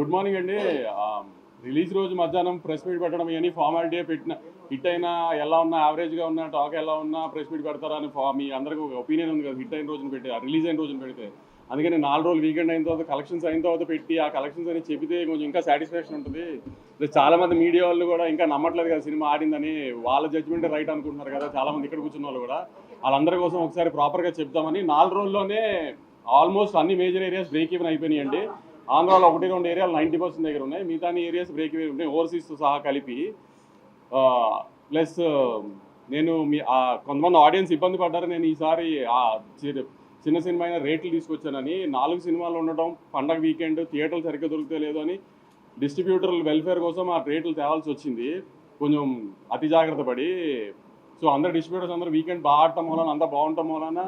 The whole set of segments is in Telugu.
గుడ్ మార్నింగ్ అండి. రిలీజ్ రోజు మధ్యాహ్నం ప్రెస్ మీట్ పెట్టడం ఇవన్నీ ఫార్మాలిటీ పెట్టిన హిట్ అయినా ఎలా ఉన్నా యావరేజ్గా ఉన్నా టాక్ ఎలా ఉన్నా ప్రెస్ మీట్ పెడతారని మీ అందరికీ ఒక ఒపీనియన్ ఉంది కదా. హిట్ అయిన రోజున పెట్టి రిలీజ్ అయిన రోజున పెడితే అందుకని 4 రోజులు వీకెండ్ అయిన తర్వాత కలెక్షన్స్ అయిన తర్వాత పెట్టి ఆ కలెక్షన్స్ అని చెబితే కొంచెం ఇంకా సాటిస్ఫాక్షన్ ఉంటుంది. చాలామంది మీడియా వాళ్ళు కూడా ఇంకా నమ్మట్లేదు కదా సినిమా ఆడిందని, వాళ్ళ జడ్జ్మెంట్ రైట్ అనుకుంటున్నారు కదా చాలామంది ఇక్కడ కూర్చున్న వాళ్ళు కూడా. వాళ్ళందరి కోసం ఒకసారి ప్రాపర్గా చెప్తామని 4 రోజుల్లోనే ఆల్మోస్ట్ అన్ని మేజర్ ఏరియాస్ బ్రేక్ ఈవెన్ అయిపోయినాయండి. ఆంధ్రాలో 1-2 ఏరియాలు 90% దగ్గర ఉన్నాయి, మిగతా ఏరియాస్ బ్రేక్ ఈవెన్ ఉన్నాయి ఓవర్సీస్తో సహా కలిపి. ప్లస్ నేను కొంతమంది ఆడియన్స్ ఇబ్బంది పడ్డారు. నేను ఈసారి చిన్న సినిమా అయినా రేట్లు తీసుకొచ్చానని. 4 సినిమాలు ఉండటం, పండగ వీకెండ్, థియేటర్లు సరిగ్గా దొరికితే లేదు అని డిస్ట్రిబ్యూటర్ల వెల్ఫేర్ కోసం ఆ రేట్లు తేవాల్సి వచ్చింది. కొంచెం అతి జాగ్రత్త పడి. సో అందరు డిస్ట్రిబ్యూటర్స్ అందరూ వీకెండ్ బాగా ఆడటం వలన అంతా బాగుండటం వలన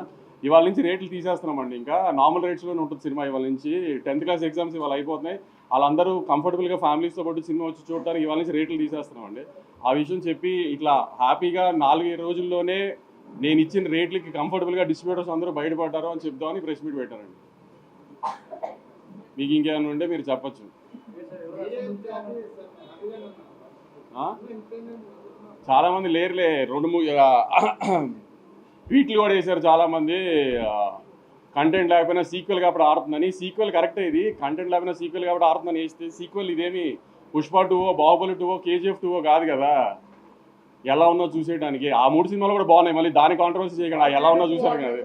ఇవాళ నుంచి రేట్లు తీసేస్తున్నామండి. ఇంకా నార్మల్ రేట్స్లోనే ఉంటుంది సినిమా. ఇవాళ నుంచి 10th క్లాస్ ఎగ్జామ్స్ ఇవాళ అయిపోతున్నాయి. వాళ్ళందరూ కంఫర్టబుల్గా ఫ్యామిలీస్తో పాటు సినిమా వచ్చి చూడటానికి ఇవాళ నుంచి రేట్లు తీసేస్తున్నామండి. ఆ విషయం చెప్పి ఇట్లా హ్యాపీగా 4 రోజుల్లోనే నేను ఇచ్చిన రేట్లకి కంఫర్టబుల్గా డిస్ట్రిబ్యూటర్స్ అందరూ బయటపడ్డారు అని చెప్దామని ప్రెస్ మీట్ పెట్టారండి. మీకు ఇంకేమైనా ఉంటే మీరు చెప్పచ్చు. చాలామంది లేరులే, 2-3 ట్వీట్లు కూడా వేశారు చాలామంది. కంటెంట్ లేకపోయినా సీక్వెల్ కాబట్టి ఆడుతుందని. సీక్వెల్ కరెక్టే, ఇది కంటెంట్ లేకపోయినా సీక్వెల్ కాబట్టి ఆడుతుందని వేస్తే సీక్వెల్ ఇదేమి పుష్ప 2, బాహుబలి 2, KGF 2 కాదు కదా. ఎలా ఉన్నా చూసేయడానికి ఆ 3 సినిమాలు కూడా బాగున్నాయి. మళ్ళీ దాని కాంట్రవర్సీ చేయకుండా ఎలా ఉన్నా చూసారు కదా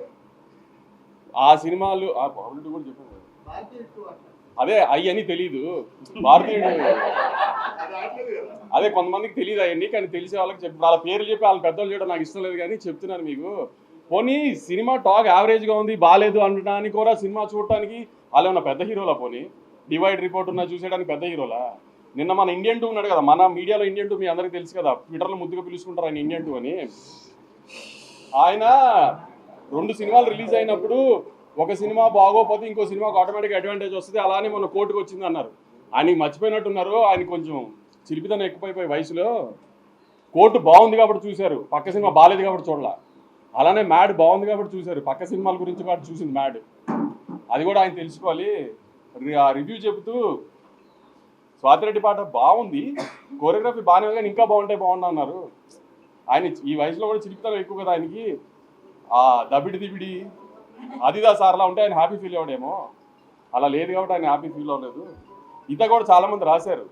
ఆ సినిమాలు. బాహుబలి 2 కూడా చెప్పాను అదే అవన్నీ తెలీదు భారతీయుడు. అదే కొంతమందికి తెలియదు అవన్నీ, కానీ తెలిసే వాళ్ళకి చెప్పి వాళ్ళ పేర్లు చెప్పి వాళ్ళ పెద్దలు చేయడం నాకు ఇష్టం లేదు. కానీ చెప్తున్నాను మీకు, పోనీ సినిమా టాక్ యావరేజ్గా ఉంది బాగాలేదు అనడానికి కూడా సినిమా చూడటానికి వాళ్ళు ఏమన్నా పెద్ద హీరోలా? పోనీ డివైడ్ రిపోర్ట్ ఉన్నా చూసేయడానికి పెద్ద హీరోలా? నిన్న మన ఇండియన్ 2 ఉన్నాడు కదా, మన మీడియాలో ఇండియన్ 2 మీ అందరికీ తెలుసు కదా, ట్విట్టర్లో ముద్దుగా పిలుచుకుంటారు ఆయన ఇండియన్ 2 అని. ఆయన 2 సినిమాలు రిలీజ్ అయినప్పుడు ఒక సినిమా బాగోపోతే ఇంకో సినిమాకి ఆటోమేటిక్ అడ్వాంటేజ్ వస్తుంది, అలానే మొన్న కోర్టుకు వచ్చింది అన్నారు. ఆయనకి మర్చిపోయినట్టున్నారు. ఆయన కొంచెం చిలిపితనం ఎక్కువైపోయి వయసులో. కోర్టు బాగుంది కాబట్టి చూశారు, పక్క సినిమా బాగాలేదు కాబట్టి చూడాల. అలానే మ్యాడ్ బాగుంది కాబట్టి చూశారు, పక్క సినిమాల గురించి కాబట్టి చూసింది మ్యాడ్. అది కూడా ఆయన తెలుసుకోవాలి. రివ్యూ చెబుతూ స్వాతిరెడ్డి పాట బాగుంది, కోరియోగ్రఫీ బాగానే ఉంది కానీ ఇంకా బాగుంటా అన్నారు. ఆయన ఈ వయసులో కూడా చిలిపితనం ఎక్కువ కదా ఆయనకి. దబిడి దిబిడి అదిదా సార్లా ఉంటే ఆయన హ్యాపీ ఫీల్ అవ్వడేమో, అలా లేదు కాబట్టి ఆయన హ్యాపీ ఫీల్ అవ్వలేదు. ఇంత కూడా చాలామంది రాశారు,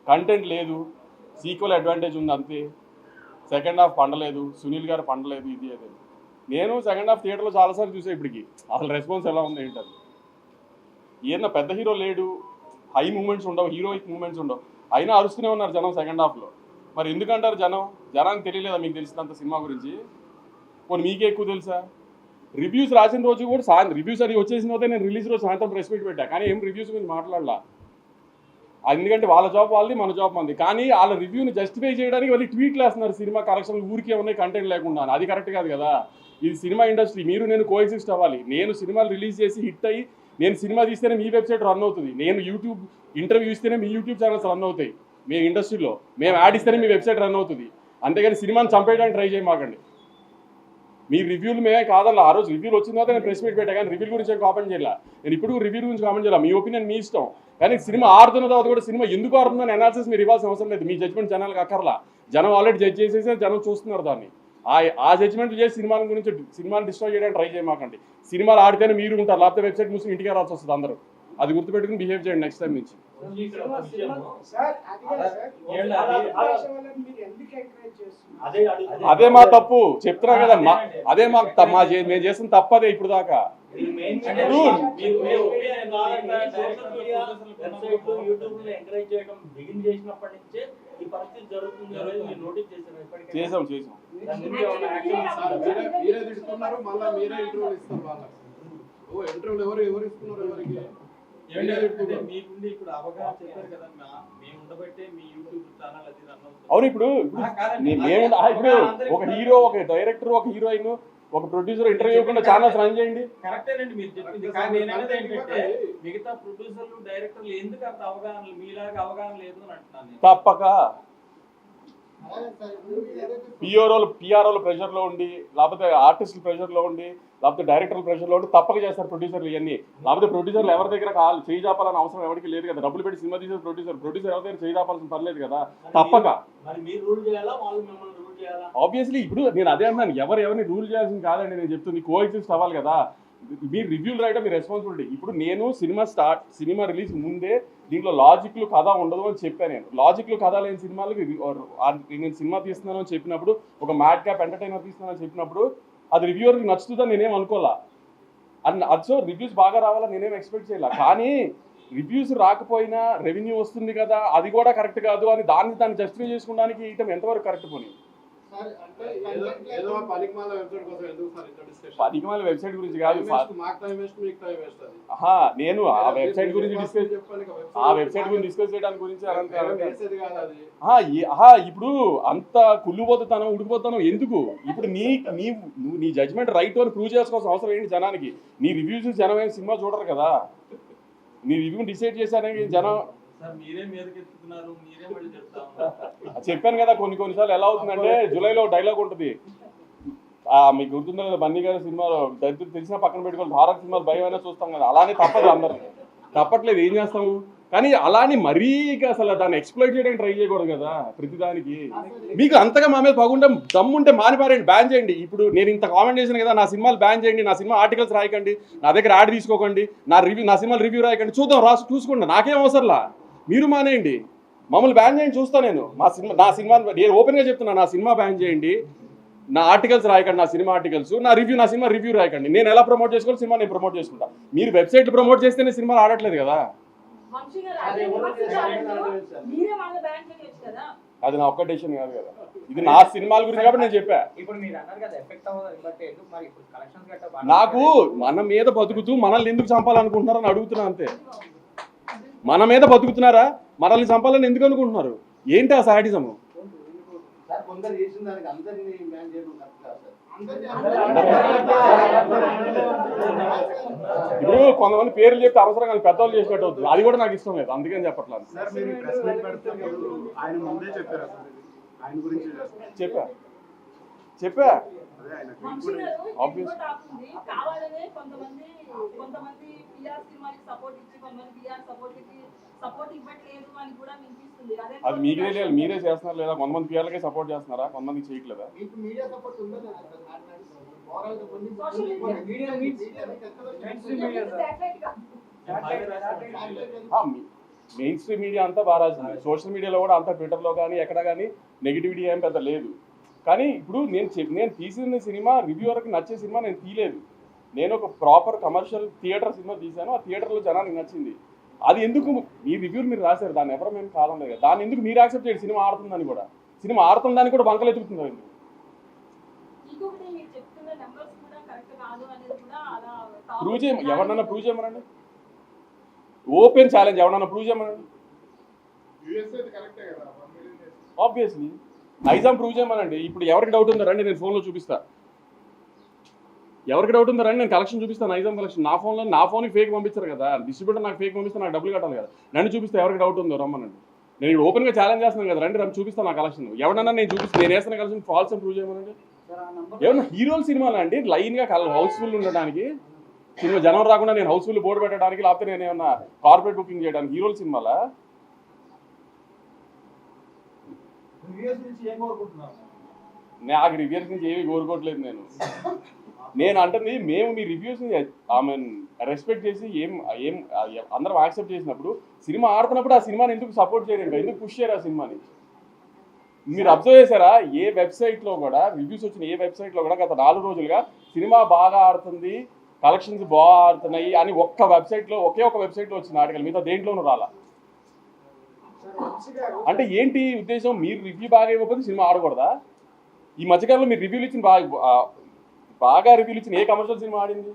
కంటెంట్ లేదు, సీక్వెల్ అడ్వాంటేజ్ ఉంది అంతే, సెకండ్ హాఫ్ పండలేదు, సునీల్ గారు పండలేదు, ఇది అదే. నేను సెకండ్ హాఫ్ థియేటర్లో చాలాసార్లు చూసా ఇప్పటికి. అసలు రెస్పాన్స్ ఎలా ఉంది ఏంటది. ఏదన్నా పెద్ద హీరో లేడు, హై మూమెంట్స్ ఉండవు, హీరోయిక్ మూమెంట్స్ ఉండవు, అయినా అరుస్తూనే ఉన్నారు జనం సెకండ్ హాఫ్లో. మరి ఎందుకంటారు జనానికి తెలియలేదా మీకు తెలిసినంత సినిమా గురించి? పోనీ మీకే ఎక్కువ తెలుసా? రివ్యూస్ రాసిన రోజు కూడా రివ్యూస్ అది వచ్చేసిన తర్వాత నేను రిలీజ్ రోజు సాయంత్రం ప్రెస్ మీట్ పెట్టా, కానీ ఏం రివ్యూస్ గురించి మాట్లాడలా. ఎందుకంటే వాళ్ళ జాబ్ వాళ్ళది, మన జాబ్ మంది. కానీ వాళ్ళ రివ్యూని జస్టిఫై చేయడానికి వాళ్ళు ట్వీట్లు వేస్తున్నారు, సినిమా కలెక్షన్లు ఊరికే ఉన్నాయి కంటెంట్ లేకుండా. అది కరెక్ట్ కాదు కదా. ఇది సినిమా ఇండస్ట్రీ, మీరు నేను కోఎగ్జిస్ట్ అవ్వాలి. నేను సినిమాలు రిలీజ్ చేసి హిట్ అయ్యి నేను సినిమా తీస్తేనే మీ వెబ్సైట్ రన్ అవుతుంది, నేను యూట్యూబ్ ఇంటర్వ్యూ ఇస్తేనే మీ యూట్యూబ్ ఛానల్స్ రన్ అవుతాయి, మీ ఇండస్ట్రీలో మేము యాడ్ ఇస్తేనే మీ వెబ్సైట్ రన్ అవుతుంది. అంతేగాని సినిమాని చంపేయడానికి ట్రై చేయమాకండి. మీ రివ్యూలు మేమే కాదల్ల. ఆ రోజు రివ్యూలు వచ్చిన తర్వాత నేను ప్రెస్ మీట్ పెట్టా, కానీ రివ్యూల గురించి ఏం కామెంట్ చేయాల. నేను ఇప్పుడు రివ్యూ గురించి కామెంట్ చేయాలి, మీ ఒపీనియన్ మీ ఇష్టం. కానీ సినిమా ఆడుతున్న తర్వాత కూడా సినిమా ఎందుకు ఆడుతుందని అనాలిసిస్ మీరు ఇవ్వాల్సిన అవసరం లేదు. మీ జడ్జ్మెంట్ జనాలకు అక్కర్లా. జనం ఆల్రెడీ జడ్జ్ చేసేసి జనం చూస్తున్నారు దాన్ని. ఆ జడ్జ్మెంట్ చేసి సినిమాల గురించి సినిమాని డిస్ట్రాయ్ చేయడానికి ట్రై చేయమాకండి. సినిమాలు ఆడితేనే మీరు ఉంటారు, లేకపోతే వెబ్సైట్ మూసి ఇంటికి రావాల్సి వస్తుంది అందరూ. అది గుర్తుపెట్టుకుని బిహేవ్ చేయండి నెక్స్ట్ టైం నుంచి. అదే మా తప్పు చెప్తున్నా కదా, అదే మేము చేసిన తప్పు అదే ఇప్పుడు దాకా. చేసాం అవును. ఇప్పుడు ఒక హీరో, ఒక డైరెక్టర్, ఒక హీరోయిన్, ఒక ప్రొడ్యూసర్ ఇంటర్వ్యూ ఇవ్వకుండా ఛానల్స్ రన్ చేయండి. కరెక్టేనండి మీరు చెప్పింది. కానీ నేను అనేది ఏంటంటే మిగతా ప్రొడ్యూసర్లు డైరెక్టర్లు ఎందుకు అంత అవగాహన మీలాగా అవగాహన లేదు అని అంటున్నాను. తప్పక పిఆర్ఓల ప్రెషర్లో ఉండి, లేకపోతే ఆర్టిస్టుల ప్రెషర్లో ఉండి లేకపోతే డైరెక్టర్ ప్రెషర్లో ఉండి తప్పక చేస్తారు ప్రొడ్యూసర్లు ఇవన్నీ. లేకపోతే ప్రొడ్యూసర్లు ఎవరి దగ్గర చేయి చాపాలని అవసరం ఎవరికి లేదు కదా. డబ్బులు పెట్టి సినిమా తీసే ప్రొడ్యూసర్ ఎవరి దగ్గర చేయి చాపాల్సిన పర్లేదు కదా. తప్పక ఆబ్వియస్లీ ఇప్పుడు నేను అదే అన్నాను, ఎవరిని రూల్ చేయాల్సింది కాదండి. నేను చెప్తుంది కోఎగ్జిస్ట్ అవ్వాలి కదా. మీరు రివ్యూలు రాయడం మీ రెస్పాన్సిబిలిటీ. ఇప్పుడు నేను సినిమా రిలీజ్ ముందే దీంట్లో లాజిక్లు కథ ఉండదు అని చెప్పాను. నేను లాజిక్లు కథ లేని సినిమాలకి నేను సినిమా తీస్తున్నాను అని చెప్పినప్పుడు, ఒక మ్యాడ్ క్యాప్ ఎంటర్టైనర్ తీస్తున్నానని చెప్పినప్పుడు అది రివ్యూవర్కి నచ్చుతుందని నేనేం అనుకోవాలా. అది సో రివ్యూస్ బాగా రావాలని నేనేం ఎక్స్పెక్ట్ చేయాల. కానీ రివ్యూస్ రాకపోయినా రెవెన్యూ వస్తుంది కదా, అది కూడా కరెక్ట్ కాదు అని దాన్ని జస్టిఫై చేసుకోవడానికి ఇయటం ఎంతవరకు కరెక్ట్ పోనీ. పనికిమాల వెబ్సైట్ గురించి కాదు, నేను ఆ వెబ్సైట్ గురించి డిస్కస్ చేయడానికి గురించి ఇప్పుడు అంత కుళ్ళుపోతాను ఉడికిపోతాను ఎందుకు. ఇప్పుడు నీ జడ్జ్మెంట్ రైట్ అని ప్రూవ్ చేసుకోవాల్సిన అవసరం ఏంటి జనానికి. నీ రివ్యూస్ జనం ఏం సినిమా చూడరు కదా. నీ రివ్యూ డిసైడ్ చేశారని జనం చెప్పాను కదా. కొన్నిసార్లు ఎలా అవుతుందంటే, జూలైలో డైలాగ్ ఉంటుంది, మీకు గుర్తుందో కదా, బన్నీ గారి సినిమాలో తెలిసిన పక్కన పెట్టుకొని హారర్ సినిమాలు భయం అయినా చూస్తాం కదా. అలానే తప్పదు, అందరికి తప్పట్లేదు, ఏం చేస్తాము. కానీ అలానే మరీ అసలు దాన్ని ఎక్స్ప్లోయిట్ చేయడానికి ట్రై చేయకూడదు కదా ప్రతిదానికి. మీకు అంతగా మా మీద పగుంటే దమ్ముంటే మానిపారండి, బ్యాన్ చేయండి. ఇప్పుడు నేను ఇంత కామెంట్ చేశాను కదా, నా సినిమాలు బ్యాన్ చేయండి, నా సినిమా ఆర్టికల్స్ రాయకండి, నా దగ్గర యాడ్ తీసుకోకండి, నా సినిమాలు రివ్యూ రాయకండి, చూద్దాం చూసుకోండి, నాకేం అవసరంలా. మీరు మానేయండి, మమ్మల్ని బ్యాన్ చేయండి, చూస్తాను నేను. నా సినిమా నేను ఓపెన్గా చెప్తున్నా, నా సినిమా బ్యాన్ చేయండి, నా ఆర్టికల్స్ రాయకండి, నా సినిమా ఆర్టికల్స్, నా సినిమా రివ్యూ రాయకండి. నేను ఎలా ప్రమోట్ చేసుకోవాలి, సినిమా నేను ప్రమోట్ చేసుకుంటా. మీరు వెబ్సైట్లు ప్రమోట్ చేస్తేనే సినిమాలు ఆడట్లేదు కదా. అది నా ఒక్క డెసిషన్ కాదు కదా, ఇది నా సినిమాల గురించి కాబట్టి నేను చెప్పా. నాకు మన మీద బతుకుతూ మనల్ని ఎందుకు చంపాలనుకుంటున్నారని అడుగుతున్నా అంతే. మన మీద బతుకుతున్నారా, మనల్ని చంపాలని ఎందుకు అనుకుంటున్నారు, ఏంటి ఆ సాడిజము. ఇప్పుడు కొంతమంది పేర్లు చెప్తే అవసరం కానీ పెద్దవాళ్ళు చేసినట్టు అవుతుంది, అది కూడా నాకు ఇష్టం లేదు, అందుకని చెప్పట్లేదు. చెప్పా అది మీకే తెలియాలి, మీరే చేస్తున్నారు లేదా, కొంతమంది పిల్లలకే సపోర్ట్ చేస్తున్నారా, కొంతమంది చేయట్లేదా. మెయిన్ స్ట్రీమ్ మీడియా అంతా బాగా రాసింది, సోషల్ మీడియాలో కూడా అంతా, ట్విట్టర్లో కానీ ఎక్కడ కానీ నెగిటివిటీ ఏం పెద్ద లేదు. కానీ ఇప్పుడు నేను తీసిన సినిమా రివ్యూవర్కి నచ్చే సినిమా నేను తీయలేదు. నేను ఒక ప్రాపర్ కమర్షియల్ థియేటర్ సినిమా తీశాను, ఆ థియేటర్లో జనానికి నచ్చింది. అది ఎందుకు మీ రివ్యూలు మీరు రాశారు, దాన్ని ఎవరో మేము కాలం లేదు. దాన్ని ఎందుకు మీరు యాక్సెప్ట్ చేయండి, సినిమా ఆడుతుందని కూడా, సినిమా ఆడుతుందని కూడా బంకలు ఎత్తుకుతుంది. ఎందుకు ప్రూవ్ చేయ ఎవరినన్నా ప్రూవ్ చేయమనండి, ఓపెన్ ఛాలెంజ్ ఎవరన్నా ప్రూవ్ చేయమనండి. ఆబ్వియస్లీ నైజాం ప్రూవ్ చేయమనండి. ఇప్పుడు ఎవరికి డౌట్ ఉందో రండి, నేను ఫోన్లో చూపిస్తా. ఎవరికి డౌట్ ఉందో రండి, నేను కలెక్షన్ చూపిస్తాను, నైజాం కలెక్షన్. నా ఫోన్కి ఫేక్ పంపించారు కదా, డిస్ట్రిబ్యూటర్ నాకు ఫేక్ పంపిస్తే నాకు డబ్బులు కట్టాలి కదా. నన్ను చూపిస్తే ఎవరికి డౌట్ ఉందో రమ్మనండి. నేను ఇప్పుడు ఓపెన్గా ఛాలెంజ్ చేస్తున్నాను కదా, రండి చూపిస్తాను నా కలెక్షన్. ఎవరన్నా నేను చూపిస్తాను, నేను వేస్తున్న కలెక్షన్ ఫాల్స్ అని ప్రూవ్ చేయమనండి. ఏమన్నా హీరోల సినిమాలు అండి లైన్గా హౌస్ఫుల్ ఉండడానికి, సినిమా జనం రాకుండా నేను హౌస్ఫుల్ బోర్డు పెట్టడానికి, లేకపోతే నేను ఏమన్నా కార్పొరేట్ బుకింగ్ చేయడానికి హీరోల సినిమాలా. నాకు రివ్యూస్ నుంచి ఏమీ కోరుకోవట్లేదు. నేను అంటుంది, మేము మీ రివ్యూస్ని రెస్పెక్ట్ చేసి ఏం అందరం యాక్సెప్ట్ చేసినప్పుడు, సినిమా ఆడుతున్నప్పుడు ఆ సినిమాని ఎందుకు సపోర్ట్ చేయరు, ఎందుకు పుష్ చేయరు ఆ సినిమాని. మీరు అబ్జర్వ్ చేశారా, ఏ వెబ్సైట్లో కూడా రివ్యూస్ వచ్చిన ఏ వెబ్సైట్లో కూడా గత 4 రోజులుగా సినిమా బాగా ఆడుతుంది, కలెక్షన్స్ బాగా ఆడుతున్నాయి అని ఒకే ఒక వెబ్సైట్లో వచ్చిన ఆర్టికల్, మిగతా దేంట్లోనూ రాలా. అంటే ఏంటి ఉద్దేశం, మీరు రివ్యూ బాగా ఇవ్వకపోతే సినిమా ఆడకూడదా. ఈ మధ్యకాలంలో మీరు రివ్యూలు ఇచ్చిన బాగా రివ్యూలు ఇచ్చిన ఏ కమర్షియల్ సినిమా ఆడింది.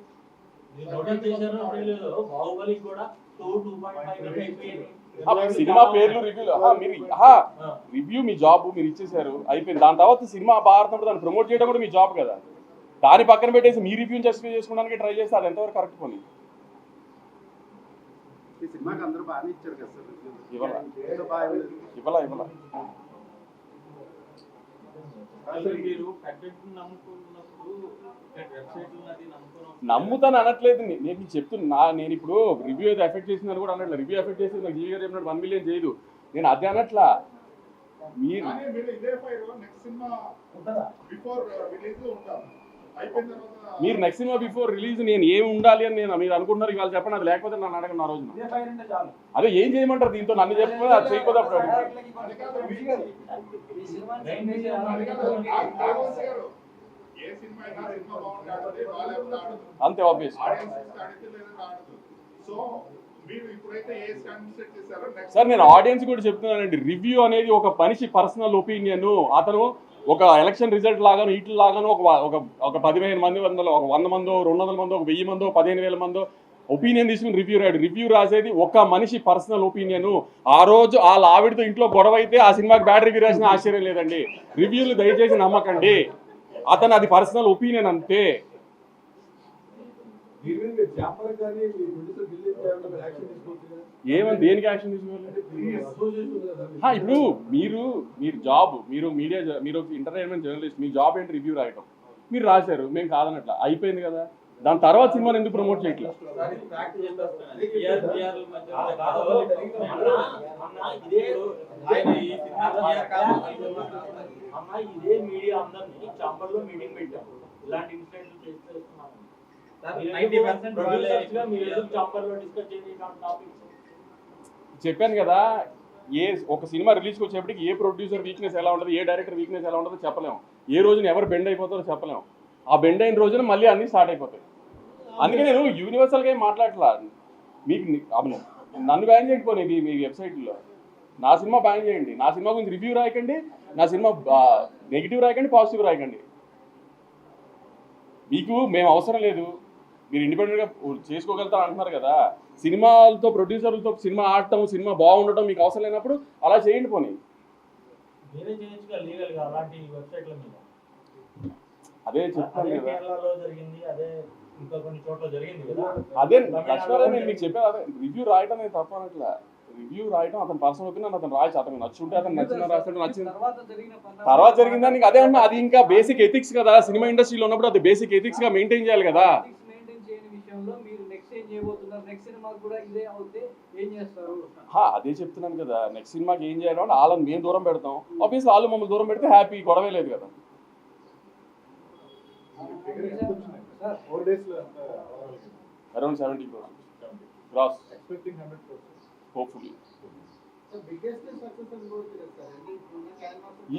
సినిమా పేర్లు రివ్యూలు, రివ్యూ మీ జాబ్, మీరు ఇచ్చేసారు, అయిపోయింది. దాని తర్వాత సినిమా బాగా ఆడుతున్నప్పుడు దాన్ని ప్రమోట్ చేయడం కూడా మీ జాబ్ కదా. దాని పక్కన పెట్టేసి మీ రివ్యూని జస్టిఫై చేసుకోవడానికి ట్రై చేస్తే అది ఎంతవరకు కరెక్ట్ పోనీ. ఇవ్వాలా అసలు మీరు కంటెంట్ నమ్ముకున్నప్పుడు వెబ్సైట్ అది నమ్ముతాను అనట్లేదు నేను మీకు చెప్తున్నా. నేను ఇప్పుడు రివ్యూ అయితే ఎఫెక్ట్ చేసిందని కూడా అనట్లేదు. రివ్యూ ఎఫెక్ట్ చేసి నాకు జీవి గారు చెప్పినట్టు 1 మిలియన్ చేయదు. నేను అదే అనట్లా. మీరు మీరు నెక్స్ట్ సినిమా బిఫోర్ రిలీజ్ నేను ఏమి ఉండాలి అని నేను మీరు అనుకుంటున్నారు ఇవాళ చెప్పండి. అది లేకపోతే నన్ను అడగను ఆ రోజున. అదే ఏం చేయమంటారు దీంతో? నన్ను చెప్పకపోతే అది చేయకపోతే అప్పుడు అడుగుతారు. అంతే ఆబ్వియస్. సార్ నేను ఆడియన్స్ కూడా చెప్తున్నానండి, రివ్యూ అనేది ఒక మనిషి పర్సనల్ ఒపీనియన్. అతను ఒక ఎలక్షన్ రిజల్ట్ లాగాను వీటి లాగాను ఒక 15 మంది ఒక 100 మందో 200 మందో 1000 మందో 15,000 మందో ఒపీనియన్ తీసుకుని రివ్యూ రాడు. రివ్యూ రాసేది ఒక మనిషి పర్సనల్ ఒపీనియన్. ఆ రోజు వాళ్ళ ఆవిడతో ఇంట్లో గొడవ అయితే ఆ సినిమాకి బ్యాడ్ రివ్యూ రాసిన ఆశ్చర్యం లేదండి. రివ్యూలు దయచేసి నమ్మకండి. అతను అది పర్సనల్ ఒపీనియన్ అంతే. ఏమని దేనికి యాక్షన్ తీసుకోవాలి? ఇప్పుడు మీరు జాబ్, మీరు మీడియా, మీరు ఎంటర్టైన్మెంట్ జర్నలిస్ట్, మీ జాబ్ ఏంటి? రివ్యూ రాయటం. మీరు రాశారు, మేము కాదనట్లా, అయిపోయింది కదా. దాని తర్వాత సినిమాని ఎందుకు ప్రమోట్ చేయట్లేదు? చెప్పాను కదా, ఒక సినిమా రిలీజ్కి వచ్చేప్పటికి ఏ ప్రొడ్యూసర్ వీక్నెస్ ఎలా ఉంటుంది, ఏ డైరెక్టర్ వీక్నెస్ ఎలా ఉంటుందో చెప్పలేము. ఏ రోజున ఎవరు బెండ్ అయిపోతారో చెప్పలేము. ఆ బెండ్ అయిన రోజున మళ్ళీ అన్నీ స్టార్ట్ అయిపోతాయి. అందుకే నేను యూనివర్సల్గా ఏం మాట్లాడట్లా. మీకు నన్ను బ్యాన్ చేయకపోయి మీ వెబ్సైట్లో నా సినిమా బ్యాన్ చేయండి. నా సినిమా గురించి రివ్యూ రాయకండి, నా సినిమా నెగిటివ్ రాయకండి, పాజిటివ్ రాయకండి. మీకు మేము అవసరం లేదు, మీరు ఇండిపెండెంట్గా చేసుకోగలుగుతారు అంటున్నారు కదా. సినిమాలతో ప్రొడ్యూసర్లతో సినిమా ఆడటం, సినిమా బాగుండటం మీకు అవసరం లేనప్పుడు అలా చేయండి. పోనీ అదే చెప్తాను కదా. అదే లక్ష్మణరావు నేను మీకు చెప్పాను. అదే రివ్యూ రాయటం నేను తప్ప అనట్లా. రివ్యూ రాయటం అతను పర్సనల్ ఒపీనియన్, అతను రాయచ్చు. అతను నచ్చుంటే అతను నచ్చిన రాస్తాడు, నచ్చిన తర్వాత జరిగిందా నీకు అదే అన్నా. అది ఇంకా బేసిక్ ఎథిక్స్ కదా. సినిమా ఇండస్ట్రీలో ఉన్నప్పుడు అది బేసిక్ ఎథిక్స్ గా మెయింటైన్ చేయాలి కదా. అదే చెప్తున్నాను కదా, నెక్స్ట్ సినిమాకి ఏం చేయాలి అంటే వాళ్ళని మేము దూరం పెడతాం. ఆబ్వియస్లీ వాళ్ళు మమ్మల్ని దూరం పెడితే హ్యాపీ, గొడవే లేదు కదా. Around 70 crores gross, hopefully.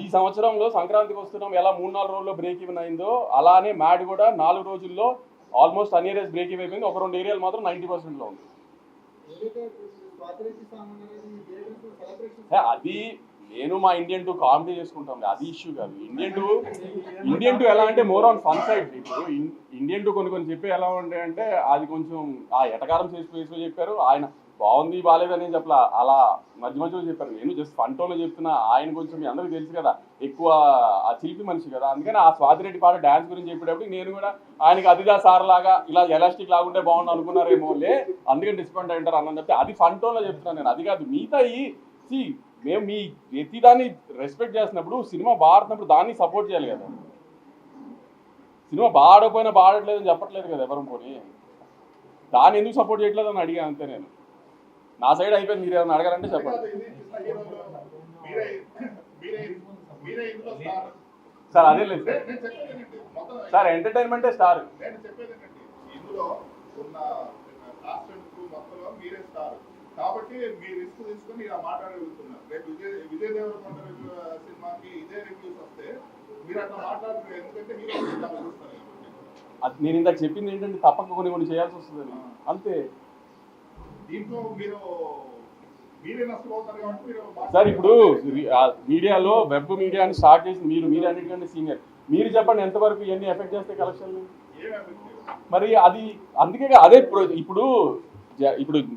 ఈ సంవత్సరంలో సంక్రాంతికి వస్తున్నాం, ఎలా 3-4 రోజుల్లో బ్రేక్ ఈవెన్ అయిందో అలానే మ్యాడ్ కూడా 4 రోజుల్లో ఆల్మోస్ట్ అన్ని ఏరియాస్ బ్రేక్ ఈవెన్ అయిపోయింది. ఒక 2 ఏరియాలు మాత్రం 90% లో ఉంది. అది నేను మా ఇండియన్ 2 కామెడీ చేసుకుంటాం, అది ఇష్యూ కాదు. ఇండియన్ 2 ఎలా అంటే మోర్ ఆన్ ఫన్ సైడ్. ఇప్పుడు ఇండియన్ 2 కొన్ని చెప్పి ఎలా ఉంటాయి అంటే అది కొంచెం ఆ ఎటకారం చేసి చెప్పారు. ఆయన బాగుంది బాగాలేదని చెప్పలా, అలా మధ్యలో చెప్పారు. నేను జస్ట్ ఫన్ టోన్లో చెప్తున్నా. ఆయన కొంచెం మీ అందరికీ తెలుసు కదా, ఎక్కువ ఆ చిలిపి మనిషి కదా. అందుకని ఆ స్వాతిరెడ్డి పాట డ్యాన్స్ గురించి చెప్పేటప్పుడు నేను కూడా ఆయనకి అదిదా సార్ లాగా ఇలా ఎలాస్టిక్ లాగుంటే బాగుండు అనుకున్నారేమో, అందుకని డిస్పాయింట్ అయింటారు అన్న చెప్తే అది ఫన్ టోన్లో చెప్తున్నాను నేను. అది కాదు మిగతా మేము మీ ప్రతిదాన్ని రెస్పెక్ట్ చేస్తున్నప్పుడు, సినిమా బాడుతున్నప్పుడు దాన్ని సపోర్ట్ చేయాలి కదా. సినిమా బాడపోయినా బాడట్లేదని చెప్పట్లేదు కదా ఎవరు. పోనీ దాన్ని ఎందుకు సపోర్ట్ చేయట్లేదు అని అడిగా అంతే. నేను నా సైడ్ అయిపోయింది, మీరు ఏమైనా అడగాలంటే చెప్పండి సార్. అదే లేదు సార్, ఎంటర్టైన్మెంటే స్టార్. కాబట్టి మీరు రిస్క్ తీసుకొని ఇలా మాట్లాడగలుగుతున్నారు. రేపు విజయ్ దేవరకొండ సినిమాకి ఇదే రివ్యూస్ వస్తే మీరు అట్లా మాట్లాడుతున్నారు. ఎందుకంటే నేను ఇందాక చెప్పింది ఏంటంటే తప్పక కొన్ని చేయాల్సి వస్తుంది అంతే. దీంట్లో మీరే నష్టపోతారు కాబట్టి మీరు సార్ ఇప్పుడు మీడియాలో వెబ్ మీడియాని స్టార్ట్ చేసి మీరు అన్నిటికంటే సీనియర్. మీరు చెప్పండి ఎంతవరకు ఇవన్నీ ఎఫెక్ట్ చేస్తాయి కలెక్షన్లు? మరి అది అందుకే అదే ఇప్పుడు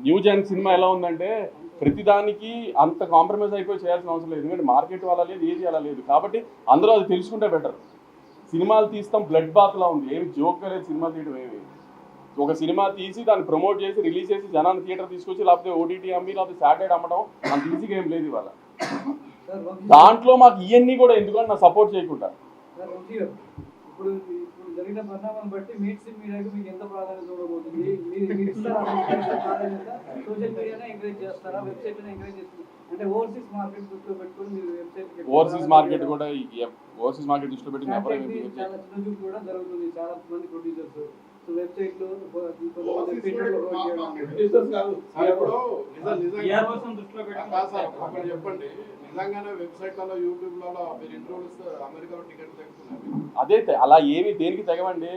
న్యూ జన్ సినిమా ఎలా ఉందంటే ప్రతిదానికి అంత కాంప్రమైజ్ అయిపోయి చేయాల్సిన అవసరం లేదు. ఎందుకంటే మార్కెట్ అలా లేదు, ఏది అలా లేదు. కాబట్టి అందరూ అది తెలుసుకుంటే బెటర్. సినిమాలు తీస్తాం బ్లడ్ బాత్లా ఉంది, ఏమి జోక్గా లేదు సినిమా తీయడం. ఏమి ఒక సినిమా తీసి దాన్ని ప్రమోట్ చేసి రిలీజ్ చేసి జనాన్ని థియేటర్ తీసుకొచ్చి లేకపోతే ఓటీటీ అమ్మి లేకపోతే శాటిలైట్ అమ్మడం అంత ఈజీగా ఏం లేదు ఇవాళ. దాంట్లో మాకు ఇవన్నీ కూడా ఎందుకంటే నా సపోర్ట్ చేయకుండా ఇప్పుడు జరిగిన పరిణామాన్ని బట్టి మెయిన్ మీడియాకి మీకు ఎంత ప్రాధాన్యత చూడబోతుంది? మీరు ఇస్తారా ప్రాధాన్యత? సోషల్ మీడియానే ఎంకరేజ్ చేస్తారా? వెబ్సైట్ ఎంకరేజ్ చేస్తారా? అంటే ఓవర్సీస్ మార్కెట్ దృష్టిలో పెట్టుకొని మీరు వెబ్సైట్ ఓవర్సీస్ మార్కెట్ కూడా ఓవర్సీస్ మార్కెట్ దృష్టిలో పెట్టి ఎవరు చాలా చిన్న చూపు కూడా జరుగుతుంది. చాలా మంది ప్రొడ్యూసర్స్ వెబ్సైట్ లో అక్కడ చెప్పండి, నిజంగానే వెబ్సైట్లలో యూట్యూబ్లలో మీరు ఇంటర్వ్యూస్ అమెరికాలో టికెట్ తెగుతున్నారు. అదే అలా ఏమి దేనికి తెగవండి.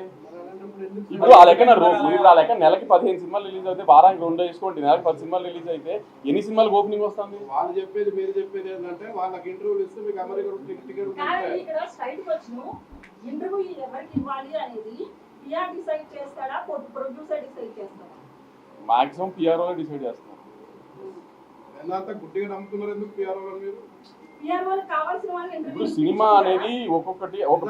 ఇప్పుడు ఆ లెక్కన ఇప్పుడు ఆ లెక్క నెలకి 15 సినిమాలు రిలీజ్ అయితే వారానికి 2 వేసుకోండి, నెలకి 10 సినిమాలు రిలీజ్ అయితే ఎన్ని సినిమాలు ఓపెనింగ్ వస్తుంది? వాళ్ళు చెప్పేది మీరు చెప్పేది ఏంటంటే వాళ్ళకి ఇంటర్వ్యూలు ఇస్తే మీకు అమెరికా టికెట్ ఇంటర్వ్యూ ఎవరికి ఇవ్వాలి అనేది పిఆర్ డిసైడ్ చేస్తాడా, ప్రొడ్యూసర్ డిసైడ్ చేస్తాడా? మాక్సిమం పిఆర్ఓ డిసైడ్ చేస్తున్నారు. ఎంత గుడ్డిగా నమ్ముతున్నారు ఎందుకు పిఆర్ఓ మీరు? పిఆర్ వాళ్ళకి కావాల్సిన వాళ్ళు ఇప్పుడు ఇంటర్వ్యూ సినిమా అనేది ఒక్కొక్కటి ఒక